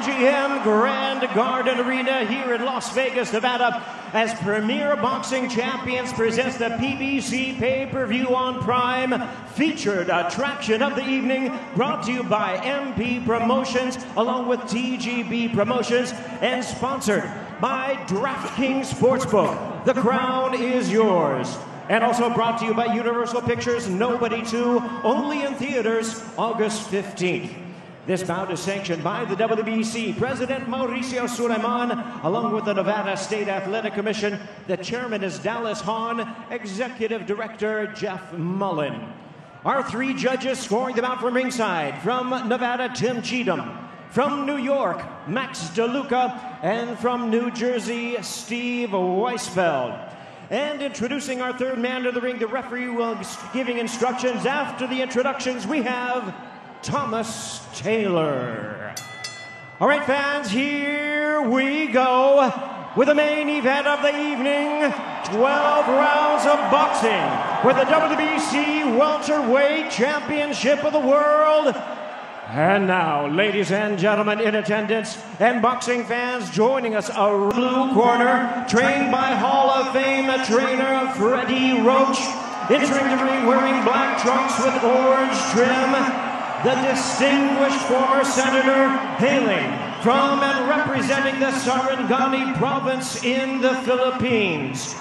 GM Grand Garden Arena here in Las Vegas, Nevada, as Premier Boxing Champions presents the PBC pay-per-view on Prime, featured attraction of the evening, brought to you by MP Promotions along with TGB Promotions, and sponsored by DraftKings Sportsbook. The crown is yours. And also brought to you by Universal Pictures, Nobody 2, only in theaters August 15th. This bout is sanctioned by the WBC President Mauricio Suleiman, along with the Nevada State Athletic Commission. The chairman is Dallas Hahn, Executive Director Jeff Mullen. Our three judges scoring the bout from ringside: from Nevada, Tim Cheatham; from New York, Max DeLuca; and from New Jersey, Steve Weisfeld. And introducing our third man to the ring, the referee will be giving instructions. After the introductions, we have Thomas Taylor. All right, fans, here we go with the main event of the evening. 12 rounds of boxing for the WBC Welterweight Championship of the World. And now, ladies and gentlemen in attendance and boxing fans joining us, a blue corner, trained by Hall of Fame trainer Freddie Roach. Entering the ring wearing black trunks with orange trim, the distinguished former senator hailing from and representing the Sarangani province in the Philippines.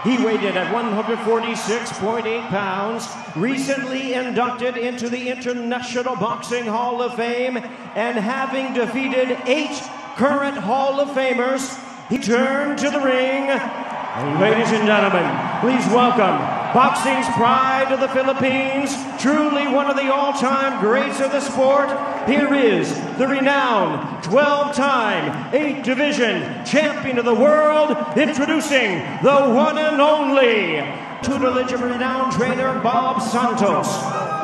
He weighed in at 146.8 pounds, recently inducted into the International Boxing Hall of Fame, and having defeated 8 current Hall of Famers, he turned to the ring. Ladies and gentlemen, please welcome boxing's pride of the Philippines, truly one of the all-time greats of the sport. Here is the renowned 12-time 8-division champion of the world, introducing the one and only tutelage of renowned trainer Bob Santos,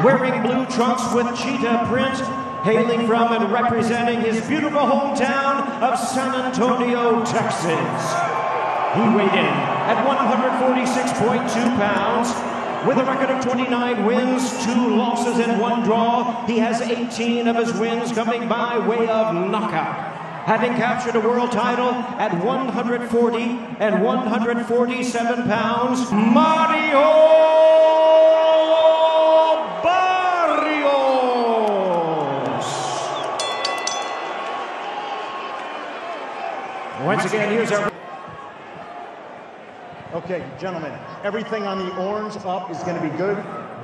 wearing blue trunks with cheetah print, hailing from and representing his beautiful hometown of San Antonio, Texas. He weighed in at 146.2 pounds. With a record of 29 wins, 2 losses, and 1 draw, he has 18 of his wins coming by way of knockout. Having captured a world title at 140 and 147 pounds, Mario Barrios. Once again, here's our... Okay, gentlemen, everything on the orange up is going to be good.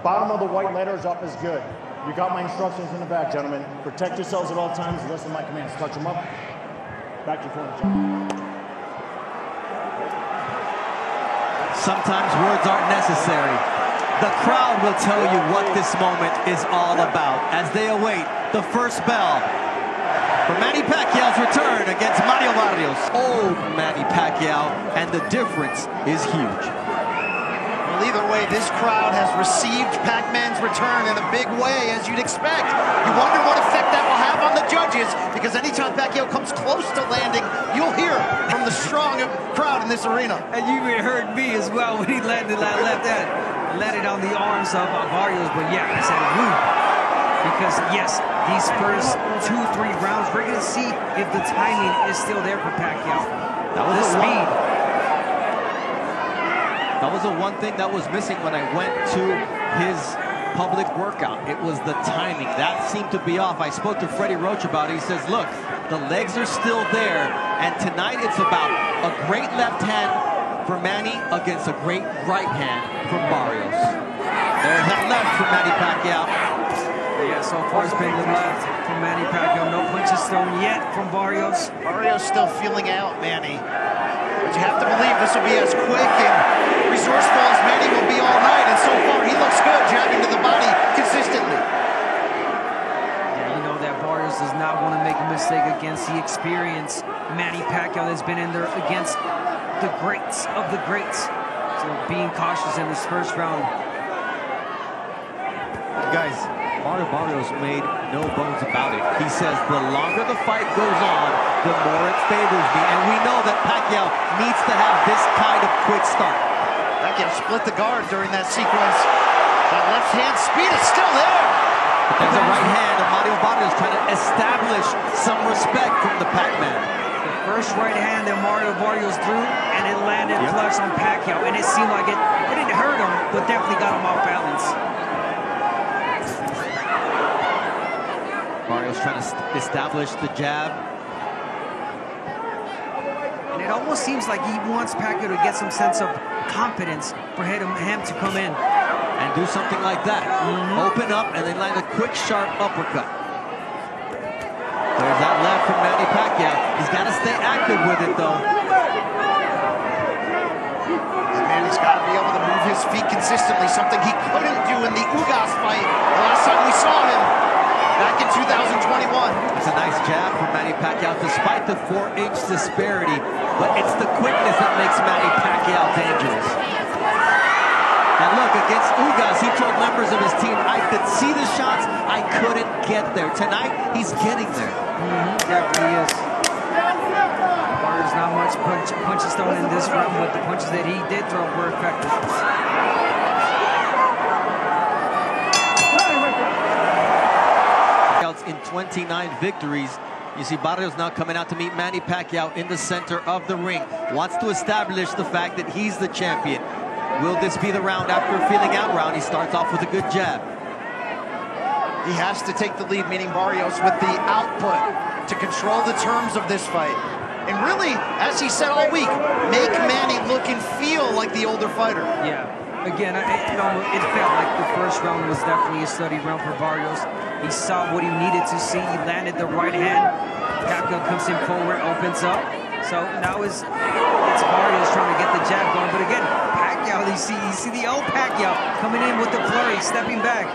Bottom of the white letters up is good. You got my instructions in the back, gentlemen. Protect yourselves at all times. Listen to my commands. Touch them up. Back to your corner, gentlemen. Sometimes words aren't necessary. The crowd will tell you what this moment is all about as they await the first bell for Manny Pacquiao's return against Mario Barrios. Old Manny Pacquiao, and the difference is huge. Well, either way, this crowd has received Pac-Man's return in a big way, as you'd expect. You wonder what effect that will have on the judges, because anytime Pacquiao comes close to landing, you'll hear from the strong crowd in this arena. And you even heard me as well when he landed on the arms of Barrios. But yeah, I said woo. Because yes, these first 2-3 rounds, we're going to see if the timing is still there for Pacquiao. That was the speed. That was the one thing that was missing when I went to his public workout. It was the timing. That seemed to be off. I spoke to Freddie Roach about it. He says, look, the legs are still there, and tonight it's about a great left hand for Manny against a great right hand for Barrios. There's that left for Manny Pacquiao. Yeah, so far it's been the left from Manny Pacquiao. No punches thrown yet from Barrios. Barrios still feeling out Manny. But you have to believe this will be as quick and resourceful as Manny will be all night. And so far, he looks good, jabbing to the body consistently. Yeah, you know that Barrios does not want to make a mistake against the experienced Manny Pacquiao that's been in there against the greats of the greats. So being cautious in this first round. Guys, Mario Barrios made no bones about it. He says the longer the fight goes on, the more it favors me. And we know that Pacquiao needs to have this kind of quick start. Pacquiao split the guard during that sequence. That left hand speed is still there. There's a right hand of Mario Barrios trying to establish some respect from the Pac-Man. The first right hand that Mario Barrios threw, and it landed flush on Pacquiao, and it seemed like it didn't hurt him, but definitely got him off balance. Barrios trying to establish the jab. And it almost seems like he wants Pacquiao to get some sense of confidence for him to come in. And do something like that. Open up and then land a quick, sharp uppercut. There's that left from Manny Pacquiao. He's got to stay active with it, though. And Manny's got to be able to move his feet consistently, something he couldn't do in the Ugas fight the last time we saw him back in 2021. It's a nice jab from Manny Pacquiao, despite the 4-inch disparity. But it's the quickness that makes Manny Pacquiao dangerous. And look, against Ugas, he told members of his team, I could see the shots, I couldn't get there. Tonight, he's getting there. Definitely is. There's not much punches thrown in this round, but the punches that he did throw were effective. In 29 victories, you see Barrios now coming out to meet Manny Pacquiao in the center of the ring. Wants to establish the fact that he's the champion. Will this be the round after a feeling out round? He starts off with a good jab. He has to take the lead, meaning Barrios, with the output to control the terms of this fight. And really, as he said all week, make Manny look and feel like the older fighter. Yeah. Again, it felt like the first round was definitely a study round for Barrios. He saw what he needed to see. He landed the right hand. Pacquiao comes in forward, opens up. So now it's Barrios trying to get the jab going. But again, Pacquiao, you see the old Pacquiao coming in with the flurry, stepping back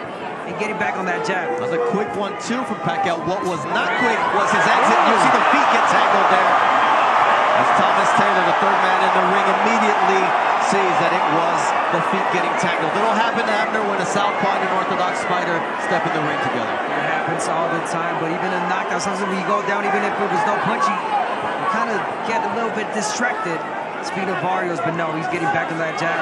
and getting back on that jab. That was a quick 1-2 from Pacquiao. What was not quick was his exit. You see the feet get tangled there. As Thomas Taylor, the third man in the ring, immediately sees that it was the feet getting tangled. It'll happen to Abner when a southpaw and an orthodox fighter step in the ring together. It happens all the time, but even in knockouts, sometimes when you go down, even if it was no punch, you kind of get a little bit distracted. Speaking of Barrios, but no, he's getting back on that jab.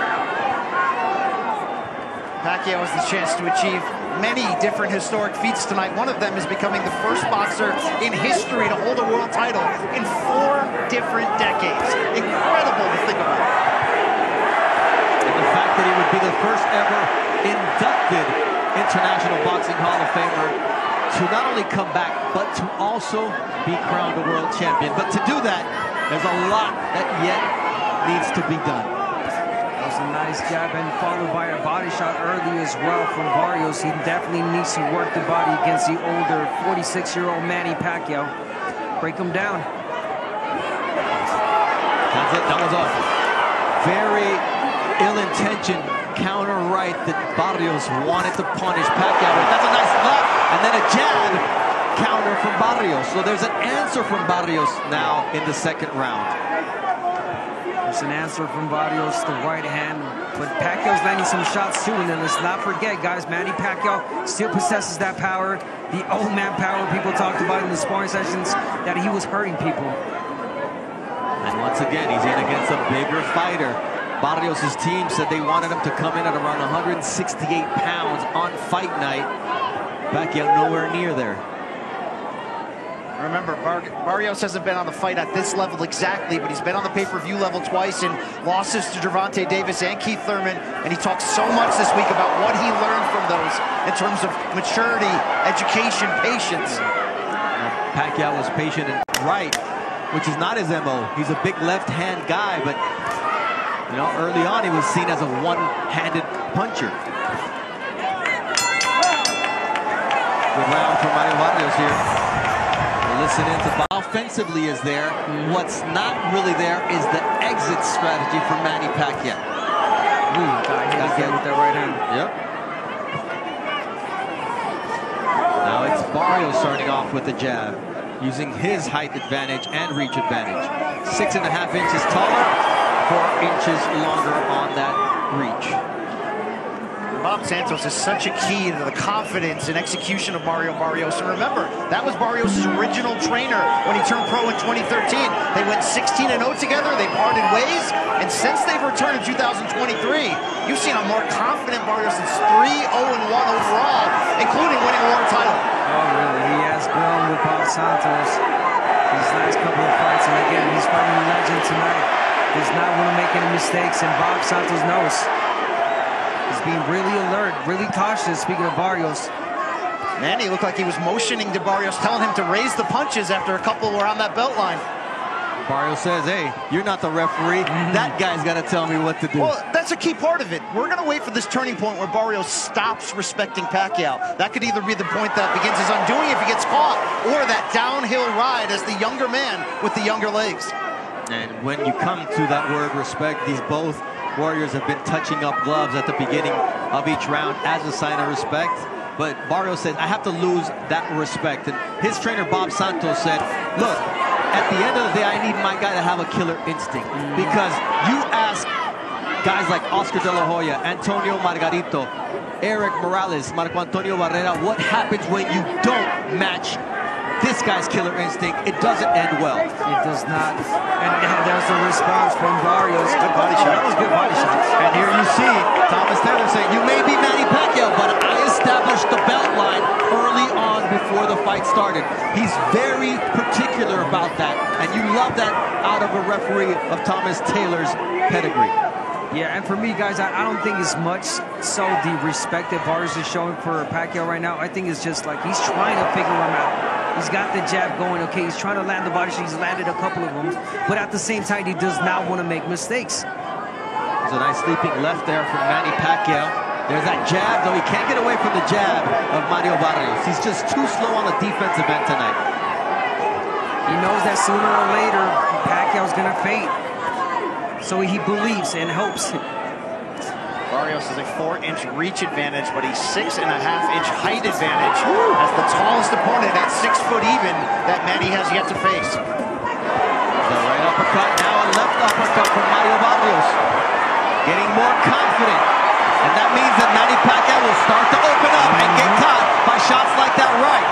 Pacquiao has the chance to achieve many different historic feats tonight. One of them is becoming the first boxer in history to hold a world title in 4 different decades. Incredible to think about. And the fact that he would be the first ever inducted International Boxing Hall of Famer to not only come back, but to also be crowned a world champion. But to do that, there's a lot that yet needs to be done. That was a nice jab and followed by a body shot early as well from Barrios. He definitely needs to work the body against the older 46-year-old Manny Pacquiao. Break him down. That was a very ill-intentioned counter right that Barrios wanted to punish Pacquiao with. That's a nice left, and then a jab counter from Barrios. So there's an answer from Barrios now in the second round. There's an answer from Barrios, the right hand, but Pacquiao's landing some shots too. And then let's not forget, guys, Manny Pacquiao still possesses that power, the old man power people talked about in the sparring sessions, that he was hurting people. And once again, he's in against a bigger fighter. Barrios' team said they wanted him to come in at around 168 pounds on fight night. Pacquiao nowhere near there. Remember, Barrios hasn't been on the fight at this level exactly, but he's been on the pay-per-view level twice in losses to Gervonta Davis and Keith Thurman, and he talked so much this week about what he learned from those in terms of maturity, education, patience. Pacquiao was patient and right, which is not his MO. He's a big left-hand guy, but you know, early on he was seen as a one-handed puncher. Good round from Mario Barrios here. Listen in to offensively is there. What's not really there is the exit strategy for Manny Pacquiao. Got hit with that right hand. Yep. Now it's Barrios starting off with the jab, using his height advantage and reach advantage. 6.5 inches taller, 4 inches longer on that reach. Bob Santos is such a key to the confidence and execution of Mario Barrios. And remember, that was Barrios' original trainer when he turned pro in 2013. They went 16-0 together, they parted ways, and since they've returned in 2023, you've seen a more confident Barrios that's 3-0-1 overall, including winning a world title. Oh, really? He has grown with Bob Santos these last couple of fights, and again, he's fighting a legend tonight. Does not want to make any mistakes, and Bob Santos knows. He's being really alert, really cautious, speaking of Barrios. Manny looked like he was motioning to Barrios, telling him to raise the punches after a couple were on that belt line. Barrios says, hey, you're not the referee. That guy's got to tell me what to do. Well, that's a key part of it. We're going to wait for this turning point where Barrios stops respecting Pacquiao. That could either be the point that begins his undoing if he gets caught, or that downhill ride as the younger man with the younger legs. And when you come to that word respect, these both warriors have been touching up gloves at the beginning of each round as a sign of respect. But Barrios said, I have to lose that respect. And his trainer, Bob Santos, said, look, at the end of the day, I need my guy to have a killer instinct. Because you ask guys like Oscar De La Hoya, Antonio Margarito, Eric Morales, Marco Antonio Barrera, what happens when you don't match this guy's killer instinct? It doesn't end well. It does not. And there's a response from Barrios. Good body shot. That was good body shots. And here you see Thomas Taylor saying, you may be Manny Pacquiao, but I established the belt line early on before the fight started. He's very particular about that. And you love that out of a referee of Thomas Taylor's pedigree. Yeah, and for me, guys, I don't think it's much so the respect that Barrios is showing for Pacquiao right now. I think it's just like he's trying to figure him out. He's got the jab going, okay, he's trying to land the body shot. He's landed a couple of them, but at the same time, he does not want to make mistakes. There's a nice leaping left there from Manny Pacquiao. There's that jab, though he can't get away from the jab of Mario Barrios. He's just too slow on the defensive end tonight. He knows that sooner or later, Pacquiao's going to fade. So he believes and hopes. Barrios has a 4-inch reach advantage, but he's 6.5-inch height advantage as the tallest opponent at 6 foot even that Manny has yet to face. The right uppercut, now a left uppercut from Mario Barrios. Getting more confident. And that means that Manny Pacquiao will start to open up and get caught by shots like that right.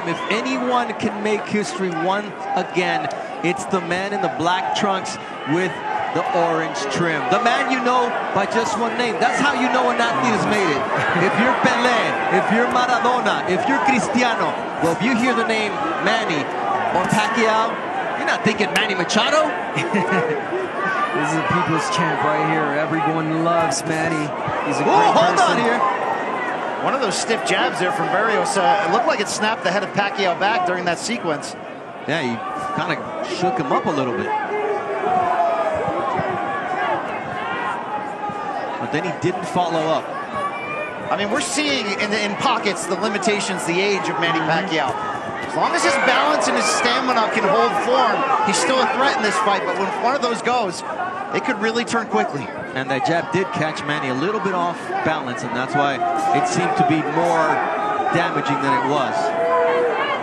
If anyone can make history once again, it's the man in the black trunks with the orange trim. The man you know by just one name. That's how you know an athlete has made it. If you're Pelé, if you're Maradona, if you're Cristiano, well, if you hear the name Manny or Pacquiao, you're not thinking Manny Machado. This is a people's champ right here. Everyone loves Manny. He's a great person. Hold on here. One of those stiff jabs there from Barrios. It looked like it snapped the head of Pacquiao back during that sequence. Yeah, he kind of shook him up a little bit. But then he didn't follow up. I mean, we're seeing in pockets the limitations, the age of Manny Pacquiao. As long as his balance and his stamina can hold form, he's still a threat in this fight. But when one of those goes, it could really turn quickly. And that jab did catch Manny a little bit off balance, and that's why it seemed to be more damaging than it was.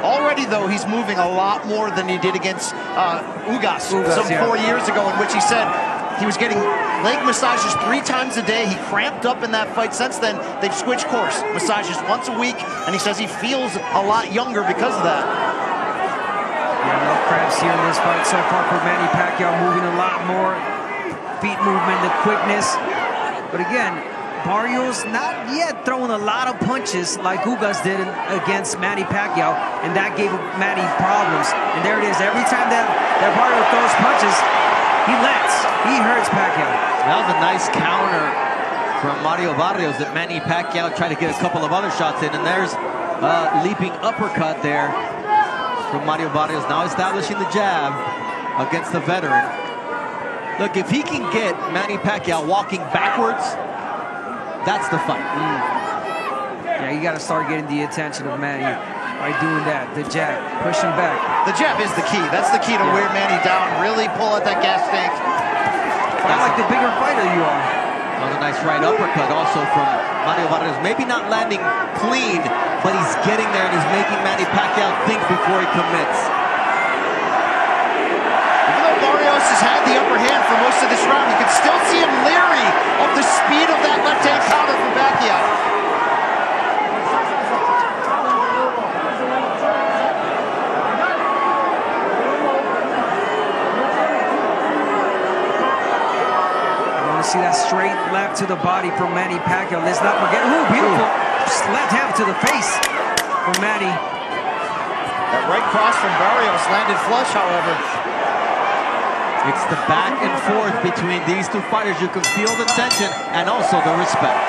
Already, though, he's moving a lot more than he did against Ugas some 4 years ago, in which he said he was getting leg massages 3 times a day. He cramped up in that fight. Since then, they've switched course. Massages once a week, and he says he feels a lot younger because of that. Yeah, no cramps here in this fight so far for Manny Pacquiao, moving a lot more. Feet movement, the quickness. But again, Barrios not yet throwing a lot of punches like Ugas did against Manny Pacquiao, and that gave Manny problems. And there it is. Every time that Barrios throws punches, he lands. He hurts Pacquiao. That was a nice counter from Mario Barrios that Manny Pacquiao tried to get a couple of other shots in, and there's a leaping uppercut there from Mario Barrios, now establishing the jab against the veteran. Look, if he can get Manny Pacquiao walking backwards, that's the fight. Yeah, you got to start getting the attention of Manny by doing that. The jab, push him back. The jab is the key. That's the key to wear Manny down. Really pull at that gas tank. Fight like the bigger fighter you are. That was a nice right uppercut also from Mario Barrios. Maybe not landing clean, but he's getting there and he's making Manny Pacquiao think before he commits. Barrios has had the upper hand for most of this round. You can still see him leery of the speed see that straight left to the body from Manny Pacquiao. Let's not forget, ooh, beautiful left hand to the face from Manny. That right cross from Barrios landed flush, however. It's the back and forth between these two fighters. You can feel the tension and also the respect.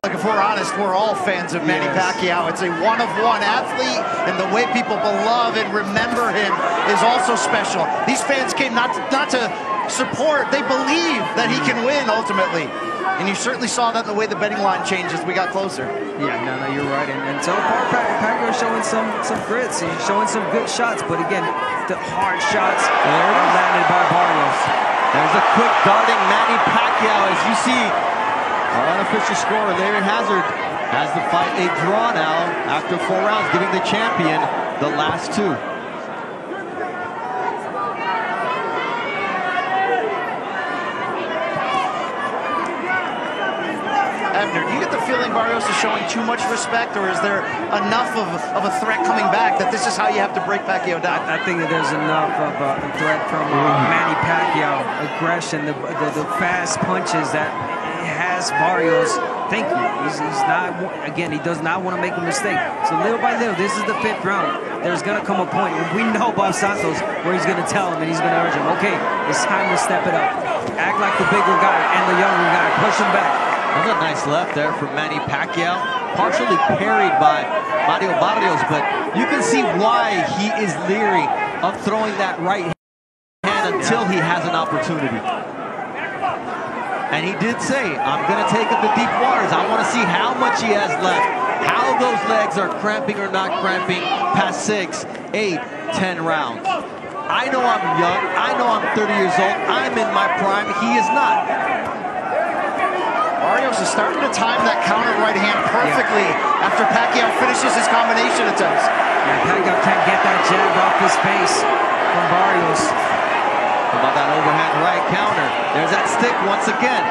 Like, if we're honest, we're all fans of Manny Pacquiao. It's a one-of-one athlete, and the way people love and remember him is also special. These fans came not to support, they believe that he can win ultimately. And you certainly saw that in the way the betting line changed as we got closer. Yeah, no, you're right. And so far, Pacquiao showing some grits. He's showing some good shots, but again, the hard shots are landed by Barrios. There's a quick darting Manny Pacquiao. As you see, our unofficial scorer, Larry Hazard, has the fight a draw now after 4 rounds, giving the champion the last 2. Abner, do you get the feeling Barrios is showing too much respect, or is there enough of a threat coming back that this is how you have to break Pacquiao down? I think that there's enough of a threat from Manny Pacquiao, aggression, the fast punches that has Barrios thinking. He's not, again, he does not want to make a mistake. So little by little, this is the 5th round. There's going to come a point, and we know Bob Santos, where he's going to tell him and he's going to urge him, okay, it's time to step it up. Act like the bigger guy and the younger guy. Push him back. Another nice left there from Manny Pacquiao, partially parried by Barrios, but you can see why he is leery of throwing that right hand until he has an opportunity. And he did say, I'm going to take him to deep waters. I want to see how much he has left, how those legs are cramping or not cramping past 6, 8, 10 rounds. I know I'm young. I know I'm 30 years old. I'm in my prime. He is not. Barrios is starting to time that counter right hand perfectly after Pacquiao finishes his combination attempts. Yeah, Pacquiao can't get that jab off his face from Barrios. How about that overhand right counter? There's that stick once again.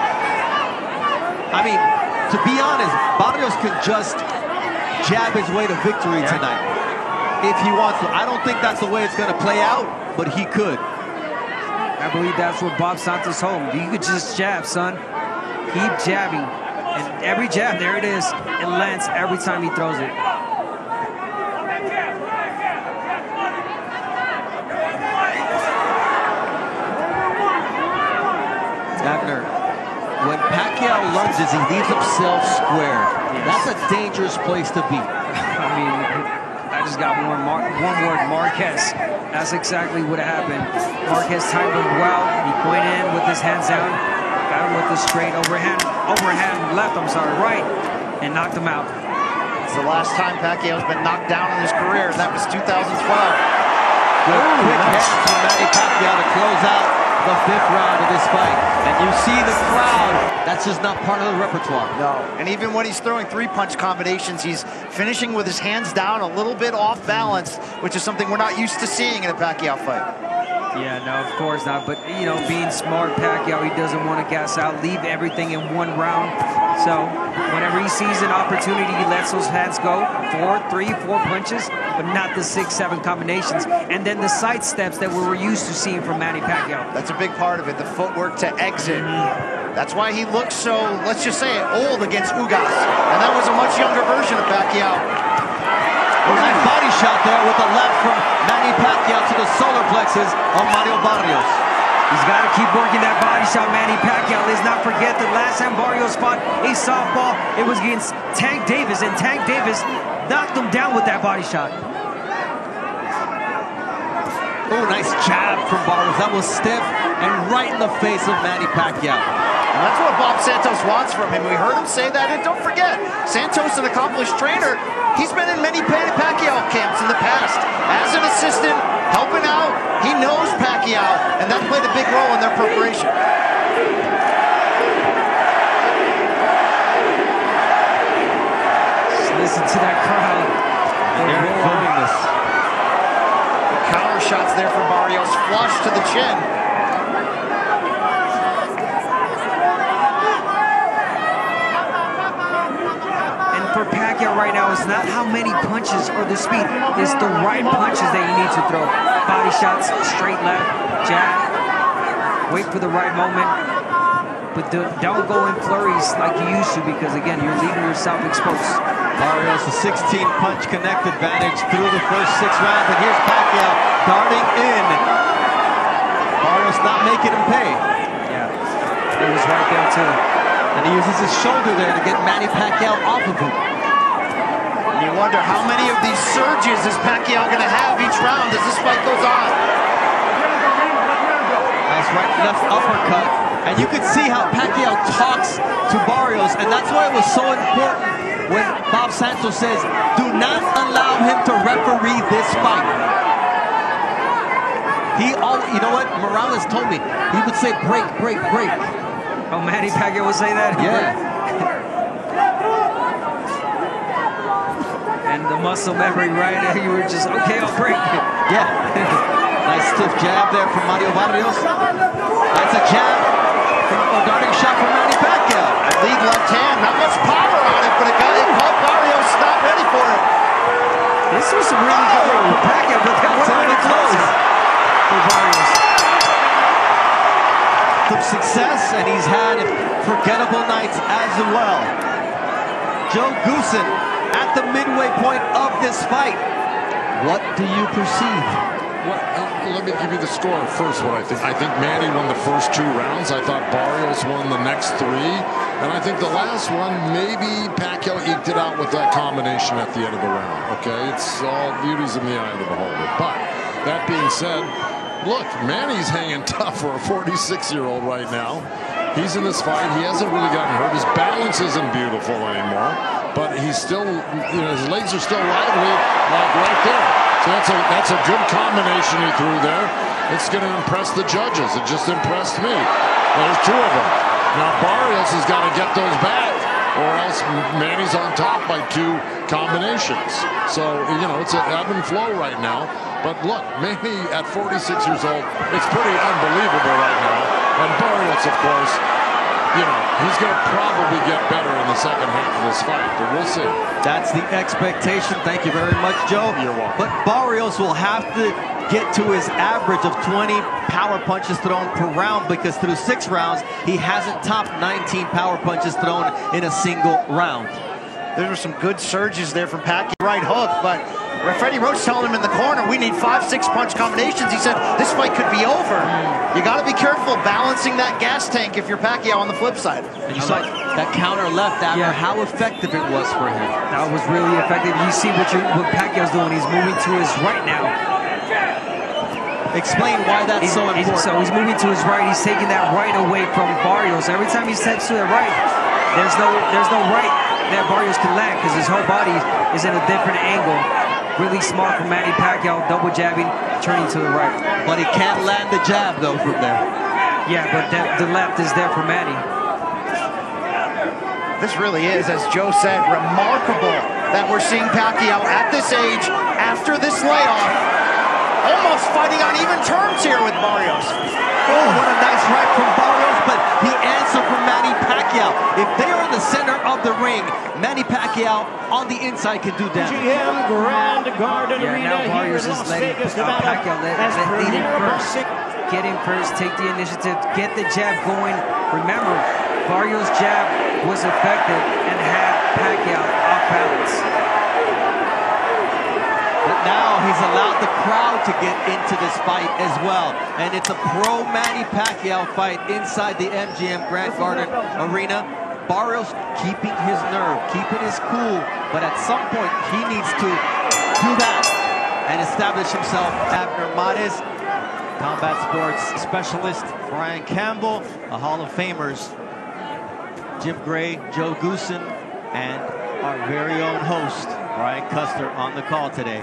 I mean, to be honest, Barrios can just jab his way to victory tonight if he wants to. I don't think that's the way it's going to play out, but he could. I believe that's what Bob Santos told him. You could just jab, son. Keep jabbing, and every jab, there it is, it lands every time he throws it. Abner, when Pacquiao lunges, he leaves himself square. That's a dangerous place to be. I mean, I just got one word, Marquez. That's exactly what happened. Marquez timed him well. He went in with his hands down. Got him with the straight overhand left, right, and knocked him out. It's the last time Pacquiao's been knocked down in his career, and that was 2012. Good quick hands from Manny Pacquiao to close out the 5th round of this fight. And you see the crowd, that's just not part of the repertoire. No, and even when he's throwing 3-punch combinations, he's finishing with his hands down a little bit off balance, which is something we're not used to seeing in a Pacquiao fight. Yeah, no, of course not. But, you know, being smart, Pacquiao, he doesn't want to gas out, leave everything in one round. So whenever he sees an opportunity, he lets those hands go. 3, 4 punches, but not the 6, 7 combinations. And then the side steps that we were used to seeing from Manny Pacquiao. That's a big part of it, the footwork to exit. That's why he looks so, let's just say it, old against Ugas. And that was a much younger version of Pacquiao. Nice body shot there with the left from Manny Pacquiao to the solar plexus of Barrios. He's got to keep working that body shot, Manny Pacquiao. Let's not forget the last time Barrios fought a softball, it was against Tank Davis, and Tank Davis knocked him down with that body shot. Oh, nice jab from Barrios. That was stiff and right in the face of Manny Pacquiao. And that's what Bob Santos wants from him. We heard him say that, and don't forget, Santos, an accomplished trainer, he's been in many Pacquiao camps in the past. As an assistant, helping out, he knows Pacquiao, and that played a big role in their preparation. Just listen to that crowd. They're enjoying this. The counter shots there from Barrios, flush to the chin. For Pacquiao right now, it's not how many punches or the speed, it's the right punches that you need to throw. Body shots, straight left, jab, wait for the right moment. but don't go in flurries like you used to, because again, you're leaving yourself exposed. Barrios, a 16-punch connect advantage through the first 6 rounds, and here's Pacquiao darting in. Barrios not making him pay. Yeah, it was right there too. And he uses his shoulder there to get Manny Pacquiao off of him. And you wonder how many of these surges is Pacquiao going to have each round as this fight goes on. Nice right left uppercut. And you can see how Pacquiao talks to Barrios, and that's why it was so important when Bob Santos says, do not allow him to referee this fight. You know what? Morales told me, he would say break, break, break. Oh, Manny Pacquiao would say that? Yeah. And the muscle memory, right? You were just, okay, I'll break. Yeah. Nice stiff jab there from Mario Barrios. That's a jab. A darting shot from Manny Pacquiao. Lead left hand, not much power on it, but it caught Barrios not ready for it. This was some really good work with Pacquiao, but that wasn't really close for Barrios. Some success, and he's had forgettable nights as well. Joe Goosen at the midway point of this fight. What do you perceive? Well, let me give you the score first. What I think Manny won the first 2 rounds. I thought Barrios won the next 3, and I think the last one maybe Pacquiao eked it out with that combination at the end of the round. Okay, it's all beauties in the eye of the beholder. But that being said, look, Manny's hanging tough for a 46-year-old right now. He's in this fight. He hasn't really gotten hurt. His balance isn't beautiful anymore, but he's still, his legs are still lively, like right there. So that's a good combination he threw there. It's going to impress the judges. It just impressed me. There's 2 of them. Now Barrios has got to get those back, or else Manny's on top by 2 combinations. So, it's an ebb and flow right now. But look, Manny at 46 years old, it's pretty unbelievable right now. And Barrios, of course, he's going to probably get better in the second half of this fight, but we'll see. That's the expectation. Thank you very much, Joe. You're welcome. But Barrios will have to get to his average of 20 power punches thrown per round, because through 6 rounds, he hasn't topped 19 power punches thrown in a single round. There were some good surges there from Pacquiao. Right hook, but Freddie Roach telling him in the corner, we need 5-6 punch combinations. He said, this fight could be over. You got to be careful balancing that gas tank if you're Pacquiao on the flip side. And you saw that counter left after, how effective it was for him. That was really effective. You see what Pacquiao's doing. He's moving to his right now. Explain why that's so important. So he's moving to his right. He's taking that right away from Barrios. Every time he steps to the right, there's no right that Barrios can land, because his whole body is in a different angle. Really smart from Manny Pacquiao, double jabbing, turning to the right. But he can't land the jab, though, from there. Yeah, but the left is there for Manny. This really is, as Joe said, remarkable that we're seeing Pacquiao at this age, after this layoff, almost fighting on even terms here with Barrios. Oh, what a nice right from Barrios, but he answered from Manny Pacquiao. If they are in the center of the ring, Manny Pacquiao on the inside can do damage. GM Grand Garden Arena here in Las Vegas, Nevada. As lead him first. Boxing. Get in first, take the initiative, get the jab going. Remember, Barrios' jab was effective and had Pacquiao off balance. But now he's allowed the crowd to get into this fight as well. And it's a pro-Manny Pacquiao fight inside the MGM Grand Garden Arena. Barrios keeping his nerve, keeping his cool, but at some point he needs to do that and establish himself. Abner Mares, combat sports specialist, Brian Campbell, the Hall of Famers, Jim Gray, Joe Goosen, and our very own host, Brian Custer, on the call today.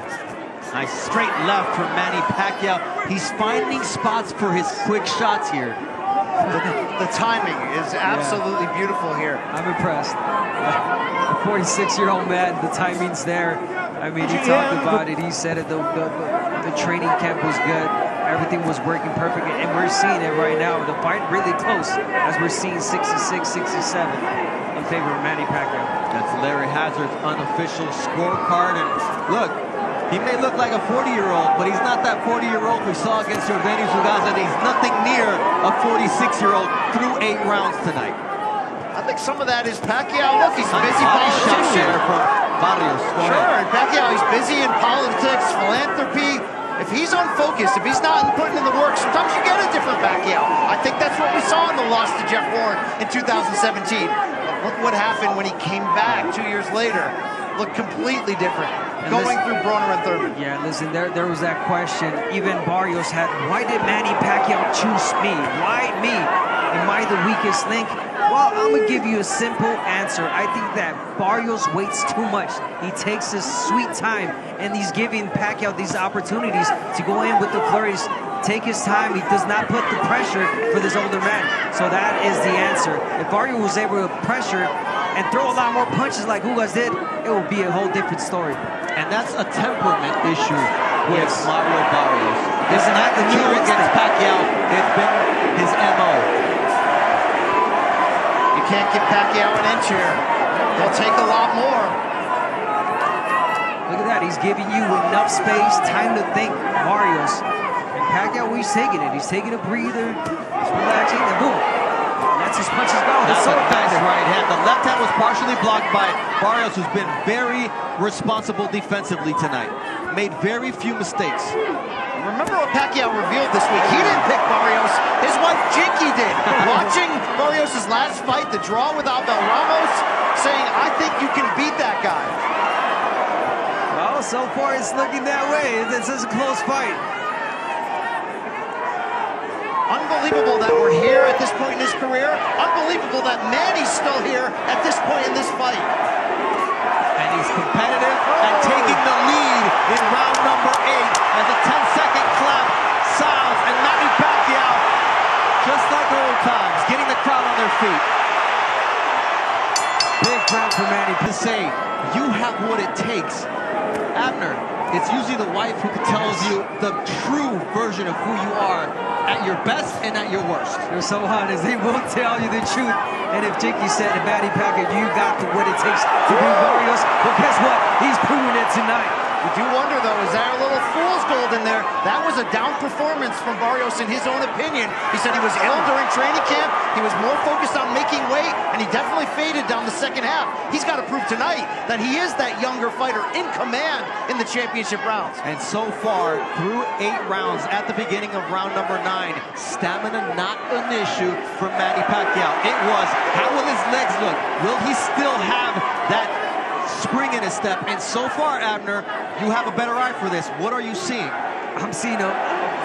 Nice straight left from Manny Pacquiao. He's finding spots for his quick shots here. The timing is absolutely beautiful here. I'm impressed. A 46-year-old man, the timing's there. I mean, he talked about it. He said it. The training camp was good. Everything was working perfect, and we're seeing it right now. The fight really close, as we're seeing 66-67 in favor of Manny Pacquiao. That's Larry Hazard's unofficial scorecard, and look, He may look like a 40-year-old, but he's not that 40-year-old we saw against Jordanis Ugaza, and he's nothing near a 46-year-old through 8 rounds tonight. I think some of that is Pacquiao. Look, he's a busy politician. From Barrios. Sure, and Pacquiao, he's busy in politics, philanthropy. If he's unfocused, if he's not putting in the work, sometimes you get a different Pacquiao. I think that's what we saw in the loss to Jeff Warren in 2017. But look what happened when he came back 2 years later. Looked completely different. Going through Broner and Thurman. Yeah, listen, there was that question. Even Barrios had, why did Manny Pacquiao choose me? Why me? Am I the weakest link? Well, I'm going to give you a simple answer. I think that Barrios waits too much. He takes his sweet time, and he's giving Pacquiao these opportunities to go in with the flurries, take his time. He does not put the pressure for this older man. So that is the answer. If Barrios was able to pressure and throw a lot more punches like Ugas did, it will be a whole different story. And that's a temperament issue with Mario Barrios. It's not the new against Pacquiao. It's been his MO. You can't give Pacquiao an inch here. They'll take a lot more. Look at that. He's giving you enough space, time to think, Barrios. And Pacquiao, he's taking it. He's taking a breather. He's relaxing, and boom. That's his punches go. That's a nice right hand. The left hand was partially blocked by Barrios, who's been very responsible defensively tonight. Made very few mistakes. Remember what Pacquiao revealed this week? He didn't pick Barrios. His wife Jinky did. Watching Barrios' last fight, the draw with Abel Ramos, saying, I think you can beat that guy. Well, so far it's looking that way. This is a close fight. Unbelievable that we're here at this point in his career. Unbelievable that Manny's still here at this point in this fight. And he's competitive and taking the lead in round number 8 as a 10-second clap sounds, and Manny Pacquiao, just like old times, getting the crowd on their feet. Big round for Manny To say, you have what it takes. Abner, it's usually the wife who tells you the true version of who you are at your best and at your worst. They're so honest. They will tell you the truth. And if Jinky said to Manny Pacquiao, you got what it takes to beat Barrios, well, guess what? He's proving it tonight. We do wonder, though, is there a little fool's gold in there? That was a down performance from Barrios in his own opinion. He said he was ill during training camp. He was more focused on making weight, and he definitely faded down the second half. He's got to prove tonight that he is that younger fighter in command in the championship rounds. And so far, through 8 rounds at the beginning of round number 9, stamina not an issue for Manny Pacquiao. It was, how will his legs look? Will he still have that spring in his step? And so far, Abner, you have a better eye for this. What are you seeing? I'm seeing a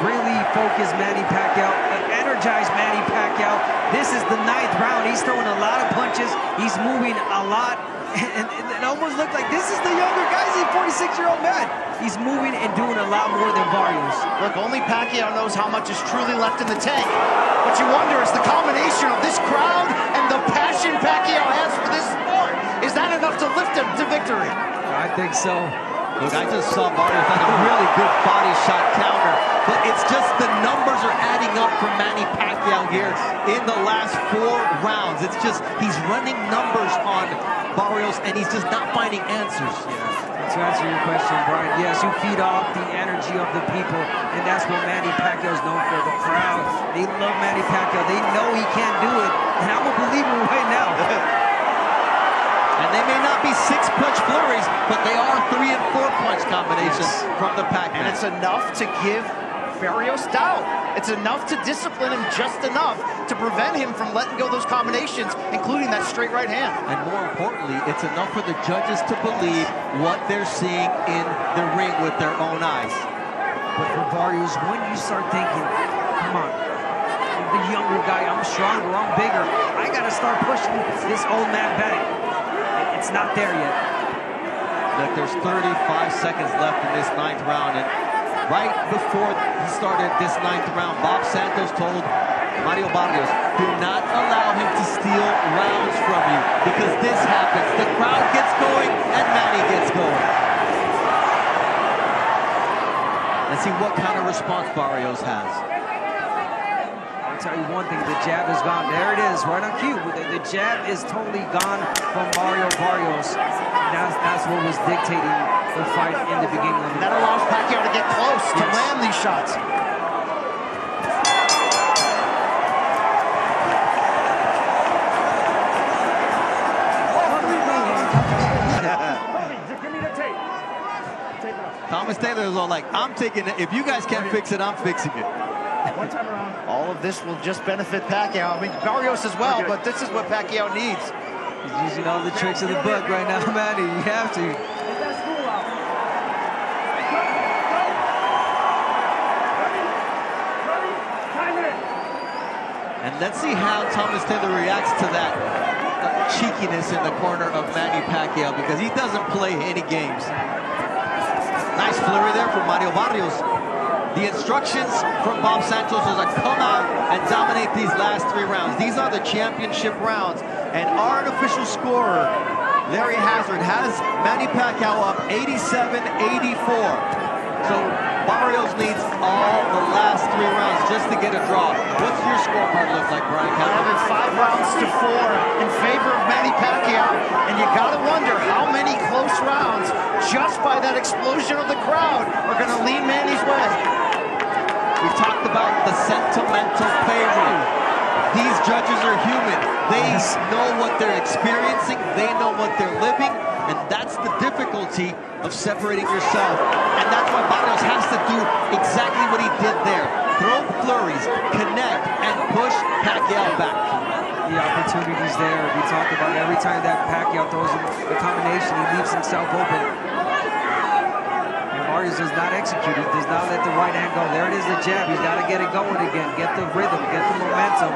really focused Manny Pacquiao, an energized Manny Pacquiao. This is the 9th round. He's throwing a lot of punches. He's moving a lot. And it almost looked like this is the younger guy. He's a 46-year-old man. He's moving and doing a lot more than Barrios. Look, only Pacquiao knows how much is truly left in the tank. What you wonder is the combination of this crowd and the passion Pacquiao has for this sport. Is that enough to lift him to victory? I think so. Look, I just saw Barrios like a really good body shot counter, but it's just the numbers are adding up for Manny Pacquiao here in the last 4 rounds. It's just he's running numbers on Barrios, and he's just not finding answers. To answer your question, Brian, yes, you feed off the energy of the people, and that's what Manny Pacquiao is known for. The crowd, they love Manny Pacquiao. They know he can't do it, and I'm a believer right now. And they may not be 6-punch flurries, but they are 3- and 4-punch combinations from the Pac-Man. And it's enough to give Barrios doubt. It's enough to discipline him just enough to prevent him from letting go those combinations, including that straight right hand. And more importantly, it's enough for the judges to believe what they're seeing in the ring with their own eyes. But for Barrios, when you start thinking, come on, I'm the younger guy, I'm stronger, I'm bigger, I gotta start pushing this old man back. It's not there yet. Look, there's 35 seconds left in this 9th round, and right before he started this 9th round, Bob Santos told Mario Barrios, do not allow him to steal rounds from you, because this happens. The crowd gets going, and Manny gets going. Let's see what kind of response Barrios has. I'll tell you one thing, the jab is gone. There it is, right on cue. The jab is totally gone from Mario Barrios. That's what was dictating the fight in the beginning of the That allows Pacquiao to get close to land these shots. Thomas Taylor is all like, I'm taking it. If you guys can't fix it, I'm fixing it. One time around. All of this will just benefit Pacquiao. I mean, Barrios as well, but this is what Pacquiao needs. He's using all the tricks of the book right now, Manny. You have to. And let's see how Thomas Taylor reacts to that cheekiness in the corner of Manny Pacquiao, because he doesn't play any games. Nice flurry there from Mario Barrios. The instructions from Bob Santos is to come out and dominate these last 3 rounds. These are the championship rounds. And our unofficial scorer, Larry Hazard, has Manny Pacquiao up 87-84. So Barrios needs all the last 3 rounds just to get a draw. What's your scorecard look like, Brian? I have it 5 rounds to 4 in favor of Manny Pacquiao. And you gotta wonder how many close rounds, just by that explosion of the crowd, are gonna lean Manny's way. We talked about the sentimental favorite. These judges are human. They know what they're experiencing. They know what they're living. And that's the difficulty of separating yourself. And that's why Barrios has to do exactly what he did there. Throw flurries, connect, and push Pacquiao back. The opportunity's there. We talked about every time that Pacquiao throws the combination, he leaves himself open. And Barrios does not execute. He does not let the right hand go. There it is, the jab. He's got to get it going again. Get the rhythm, get the momentum.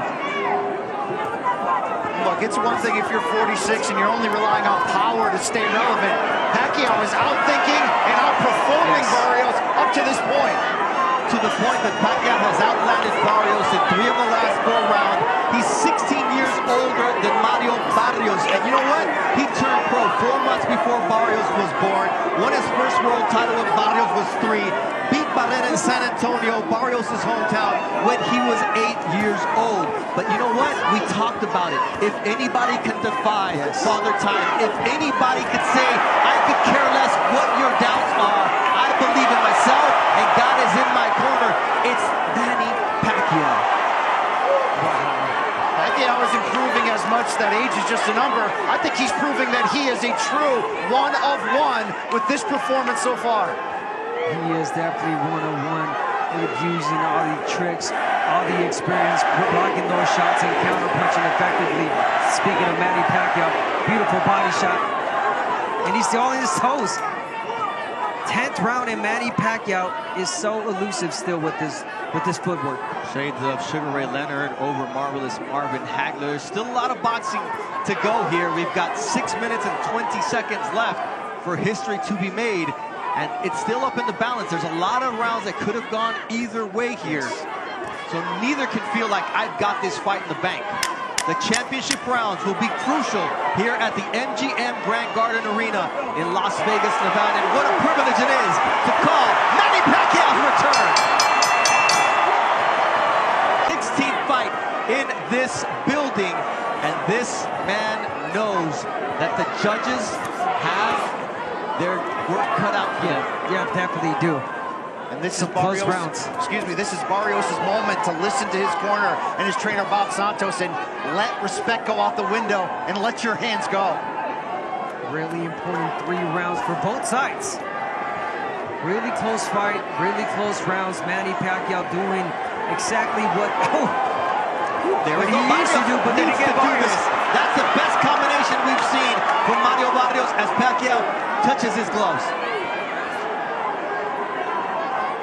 Look, it's one thing if you're 46 and you're only relying on power to stay relevant. Pacquiao is outthinking and outperforming Barrios up to this point. To the point that Pacquiao has outlanded Barrios in 3 of the last 4 rounds. He's 16 years older than Mario Barrios. And you know what? He turned pro 4 months before Barrios was born. Won his first world title when Barrios was 3. Beat Barrera in San Antonio, Barrios' hometown, when he was 8 years old. But you know what? We talked about it. If anybody can defy Father Time, if anybody could say, I could care less what your doubts are, I believe in myself, and God is in my corner, it's Manny Pacquiao. Pacquiao is improving as much that age is just a number. I think he's proving that he is a true one-of-one with this performance so far. He is definitely one-on-one with using all the tricks, all the experience, blocking those shots and counter-punching effectively. Speaking of Manny Pacquiao, beautiful body shot. And he's still on his toes. 10th round, and Manny Pacquiao is so elusive still with this footwork. Shades of Sugar Ray Leonard over Marvelous Marvin Hagler. There's still a lot of boxing to go here. We've got 6 minutes and 20 seconds left for history to be made. And it's still up in the balance. There's a lot of rounds that could have gone either way here. So neither can feel like I've got this fight in the bank. The championship rounds will be crucial here at the MGM Grand Garden Arena in Las Vegas, Nevada. And what a privilege it is to call Manny Pacquiao's return. 16th fight in this building. And this man knows that the judges have their work cut out for them. Yeah, definitely do. And this is Barrios, this is Barrios' moment to listen to his corner and his trainer Bob Santos and let respect go out the window and let your hands go. Really important 3 rounds for both sides. Really close fight, really close rounds. Manny Pacquiao doing exactly what there he used to do, but then again, that's the best combination we've seen from Mario Barrios as Pacquiao touches his gloves.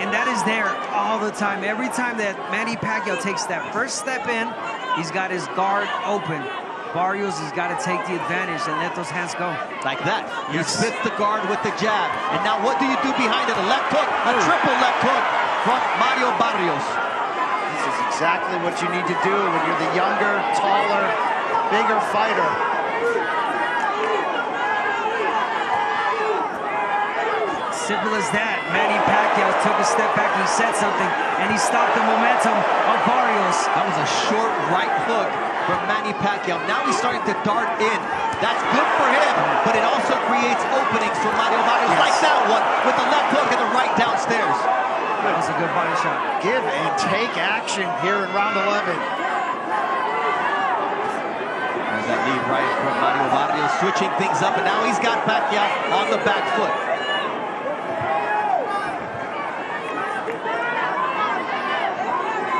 And that is there all the time. Every time that Manny Pacquiao takes that first step in, he's got his guard open. Barrios has got to take the advantage and let those hands go. Like that. He spits the guard with the jab. And now what do you do behind it? A left hook, a triple left hook from Mario Barrios. This is exactly what you need to do when you're the younger, taller, bigger fighter. Simple as that. Manny Pacquiao took a step back, he said something, and he stopped the momentum of Barrios. That was a short right hook from Manny Pacquiao. Now he's starting to dart in. That's good for him, but it also creates openings for Mario Barrios, like that one, with the left hook and the right downstairs. That was a good body shot. Give and take action here in round 11. There's that lead right from Mario Barrios, switching things up, and now he's got Pacquiao on the back foot.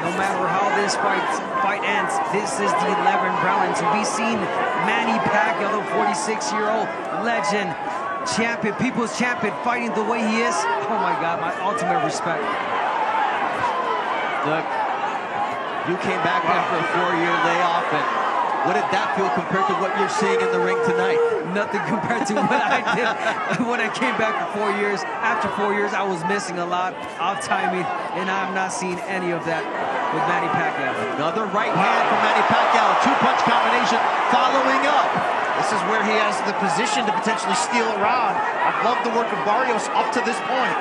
No matter how this fight ends, this is the 11th round, and to be seen Manny Pacquiao, the 46-year-old legend, champion, people's champion, fighting the way he is, oh my God, my ultimate respect. Look, you came back after a 4-year layoff, and what did that feel compared to what you're seeing in the ring tonight? Nothing compared to what I did when I came back for 4 years. After 4 years, I was missing a lot of timing, and I'm not seeing any of that with Manny Pacquiao. Another right hand from Manny Pacquiao, a two-punch combination following up. This is where he has the position to potentially steal a round. I've loved the work of Barrios up to this point.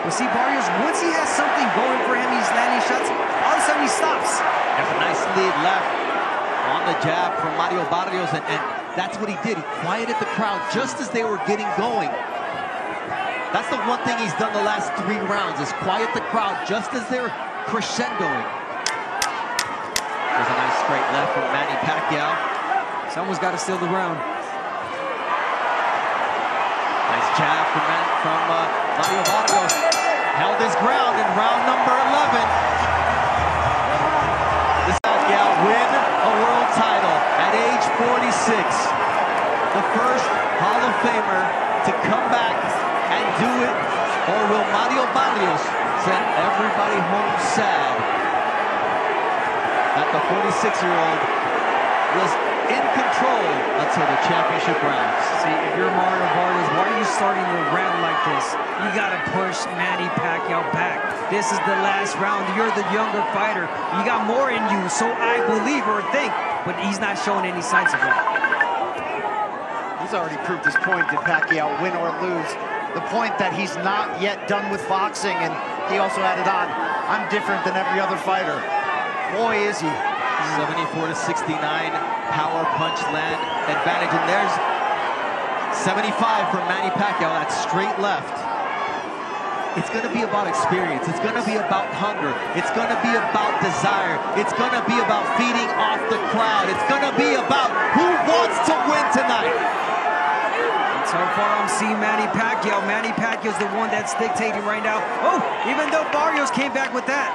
Well, see, Barrios, once he has something going for him, he's landing shots, all of a sudden he stops. There's a nice lead left on the jab from Mario Barrios, and that's what he did. He quieted the crowd just as they were getting going. That's the one thing he's done the last 3 rounds, is quiet the crowd just as they're crescendoing. There's a nice straight left from Manny Pacquiao. Someone's got to steal the round. Nice jab from Mario Barrios. Held his ground in round number 11. This Pacquiao win a world title at age 46. The first Hall of Famer to come back and do it, or will Mario Barrios send everybody home sad that the 46-year-old was in control until the championship rounds? See, if you're Mario Barrios, why are you starting the round like this? You gotta push Manny Pacquiao back. This is the last round. You're the younger fighter. You got more in you, so I believe or think, but he's not showing any signs of it. He's already proved his point, did Pacquiao win or lose. The point that he's not yet done with boxing, and he also added on, I'm different than every other fighter. Boy, is he. 74-69 power punch land advantage, and there's 75 from Manny Pacquiao. That's straight left. It's going to be about experience. It's going to be about hunger. It's going to be about desire. It's going to be about feeding off the crowd. It's going to be about who wants to win tonight. And so far, I'm seeing Manny Pacquiao. Manny Pacquiao's the one that's dictating right now. Oh, even though Barrios came back with that.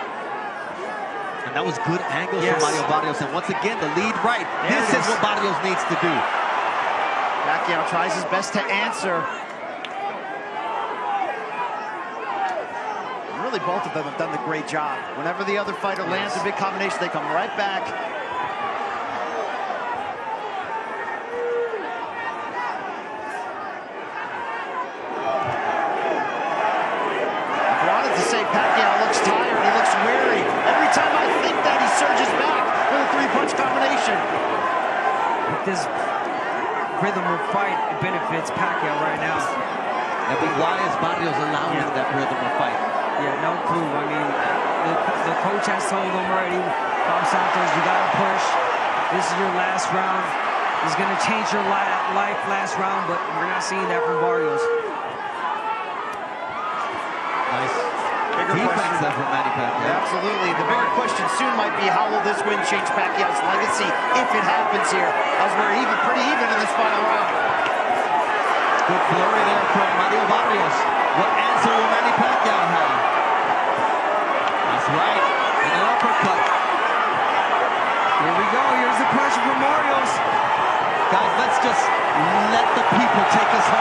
And that was good angles from Mario Barrios. And once again, the lead right. This is what Barrios needs to do. Pacquiao tries his best to answer. Really, both of them have done a great job. Whenever the other fighter lands a big combination, they come right back. I wanted to say Pacquiao looks tired, he looks weary. Every time I think that, he surges back with a 3-punch combination. With this rhythm of fight, it benefits Pacquiao right now. Yeah, but why is Barrios allowing that rhythm of fight? Yeah, no clue. I mean, the coach has told him already, Bob Santos, you gotta push. This is your last round. It's gonna change your life last round, but we're not seeing that from Barrios. Nice defense there from Manny Pacquiao. Absolutely. The bigger question soon might be, how will this win change Pacquiao's legacy if it happens here, as we're pretty even in this final round. Good flurry there from Mario Barrios. What answer will Manny Pacquiao have? That's right, and an uppercut. Here we go, here's the pressure from Barrios. Guys, let's just let the people take us home.